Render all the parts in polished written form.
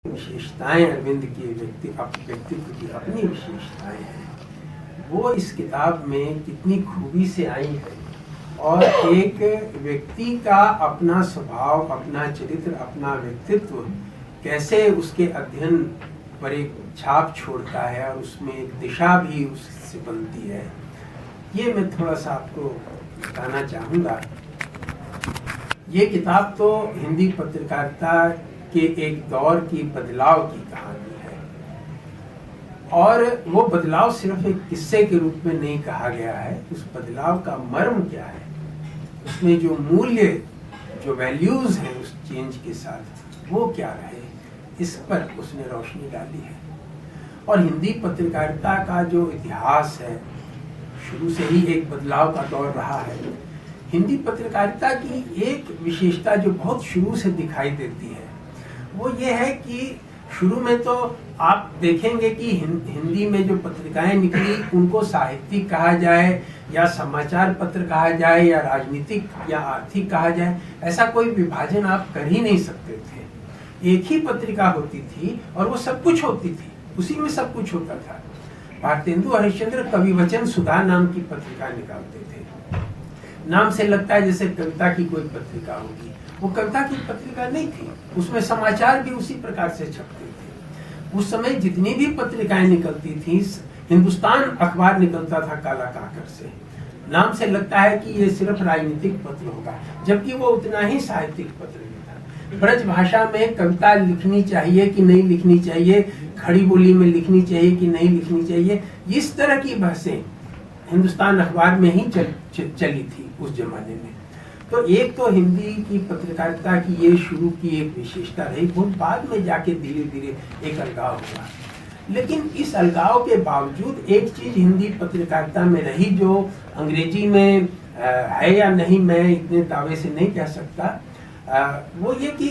विशेषताएं अरविंद के व्यक्तित्व की अपनी विशेषताएं हैं, वो इस किताब में कितनी खूबी से आई है। और एक व्यक्ति का अपना स्वभाव, अपना चरित्र, अपना व्यक्तित्व कैसे उसके अध्ययन पर एक छाप छोड़ता है और उसमें एक दिशा भी उससे बनती है, ये मैं थोड़ा सा आपको बताना चाहूँगा। ये किताब तो हिंदी पत्रकारिता के एक दौर की बदलाव की कहानी है, और वो बदलाव सिर्फ एक किस्से के रूप में नहीं कहा गया है। उस बदलाव का मर्म क्या है, उसमें जो मूल्य, जो वैल्यूज हैं उस चेंज के साथ, वो क्या रहे, इस पर उसने रोशनी डाली है। और हिंदी पत्रकारिता का जो इतिहास है, शुरू से ही एक बदलाव का दौर रहा है। हिंदी पत्रकारिता की एक विशेषता जो बहुत शुरू से दिखाई देती है, वो ये है कि शुरू में तो आप देखेंगे कि हिंदी में जो पत्रिकाएं निकली उनको साहित्यिक कहा जाए या समाचार पत्र कहा जाए या राजनीतिक या आर्थिक कहा जाए, ऐसा कोई विभाजन आप कर ही नहीं सकते थे। एक ही पत्रिका होती थी और वो सब कुछ होती थी, उसी में सब कुछ होता था। भारतेंदु हरिश्चंद्र कविवचन सुधा नाम की पत्रिका निकालते थे। नाम से लगता है जैसे कविता की कोई पत्रिका होगी, वो कविता की पत्रिका नहीं थी। उसमें समाचार भी उसी प्रकार से छपते थे। उस समय जितनी भी पत्रिकाएं निकलती थी, हिंदुस्तान अखबार निकलता था काला काकर से। नाम से लगता है कि ये सिर्फ राजनीतिक पत्र होगा, जबकि वो उतना ही साहित्यिक पत्र भी था। ब्रज भाषा में कविता लिखनी चाहिए कि नहीं लिखनी चाहिए, खड़ी बोली में लिखनी चाहिए कि नहीं लिखनी चाहिए, इस तरह की बहसें हिंदुस्तान अखबार में ही चली थी उस जमाने में। तो एक तो हिंदी की पत्रकारिता की ये शुरू की एक विशेषता रही, बहुत बाद में जाके धीरे धीरे एक अलगाव हुआ। लेकिन इस अलगाव के बावजूद एक चीज हिंदी पत्रकारिता में रही, जो अंग्रेजी में है या नहीं मैं इतने दावे से नहीं कह सकता, वो ये कि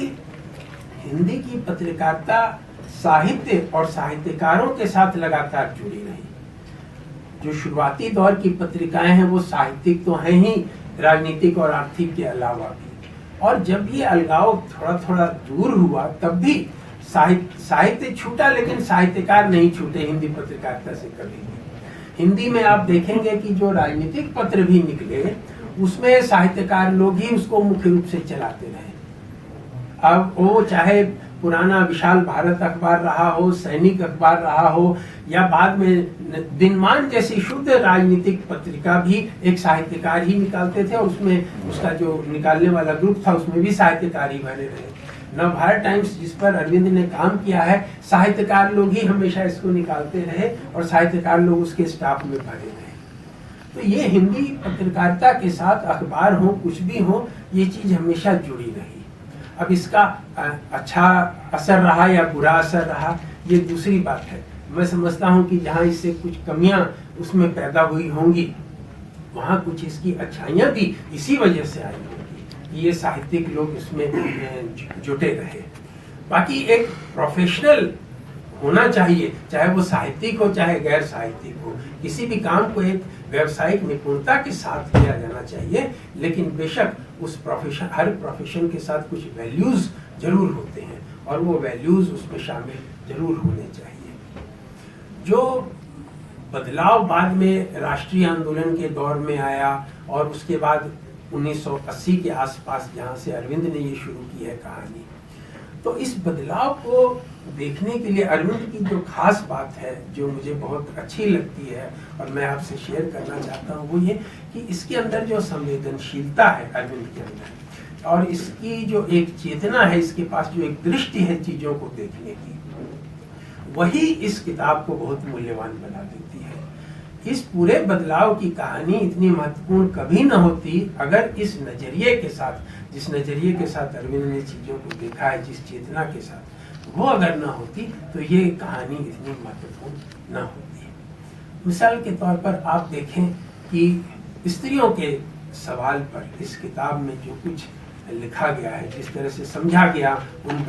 हिंदी की पत्रकारिता साहित्य और साहित्यकारों के साथ लगातार जुड़ी रही। जो शुरुआती दौर की पत्रिकाएं हैं वो साहित्यिक तो हैं ही, राजनीतिक और आर्थिक के अलावा भी। और जब ये अलगाव थोड़ा थोड़ा दूर हुआ, तब भी साहित्य छूटा, लेकिन साहित्यकार नहीं छूटे हिंदी पत्रकारिता से कभी भी। हिंदी में आप देखेंगे कि जो राजनीतिक पत्र भी निकले, उसमें साहित्यकार लोग ही उसको मुख्य रूप से चलाते रहे। अब वो चाहे पुराना विशाल भारत अखबार रहा हो, सैनिक अखबार रहा हो, या बाद में दिनमान जैसी शुद्ध राजनीतिक पत्रिका भी एक साहित्यकार ही निकालते थे, और उसमें उसका जो निकालने वाला ग्रुप था उसमें भी साहित्यकार ही बने रहे। नवभारत टाइम्स जिस पर अरविंद ने काम किया है, साहित्यकार लोग ही हमेशा इसको निकालते रहे और साहित्यकार लोग उसके स्टाफ में भरे रहे। तो ये हिंदी पत्रकारिता के साथ अखबार हो, कुछ भी हो, ये चीज हमेशा जुड़ी रही। अब इसका अच्छा असर रहा या बुरा असर रहा, ये दूसरी बात है। मैं समझता हूँ कि जहाँ इससे कुछ कमियां उसमें पैदा हुई होंगी, वहाँ कुछ इसकी अच्छाइयाँ भी इसी वजह से आई होंगी कि ये साहित्यिक लोग इसमें जुटे रहे। बाकी एक प्रोफेशनल होना चाहिए, चाहे वो साहित्यिक हो चाहे गैर साहित्यिक हो, किसी भी काम को एक व्यावसायिक निपुणता के साथ किया जाना चाहिए। लेकिन बेशक उस प्रोफेशन, हर प्रोफेशन के साथ कुछ वैल्यूज जरूर होते हैं, और वो वैल्यूज उसमें शामिल जरूर होने चाहिए। जो बदलाव बाद में राष्ट्रीय आंदोलन के दौर में आया, और उसके बाद 1980 के आसपास जहाँ से अरविंद ने ये शुरू की है कहानी, तो इस बदलाव को देखने के लिए अरविंद की जो खास बात है, जो मुझे बहुत अच्छी लगती है और मैं आपसे शेयर करना चाहता हूँ, वो ये कि इसके अंदर जो संवेदनशीलता है अरविंद के अंदर, और इसकी जो एक चेतना है, इसके पास जो एक दृष्टि है चीजों को देखने की, वही इस किताब को बहुत मूल्यवान बना देती है। इस पूरे बदलाव की कहानी इतनी महत्वपूर्ण कभी न होती अगर इस नजरिए के साथ, जिस नजरिए के साथ अरविंद ने चीजों को देखा है, जिस चेतना के साथ, वो अगर न होती तो ये कहानी इतनी महत्वपूर्ण न होती। मिसाल के तौर पर आप देखें कि स्त्रियों के सवाल पर इस किताब में जो कुछ लिखा गया है, जिस तरह से समझा गया उन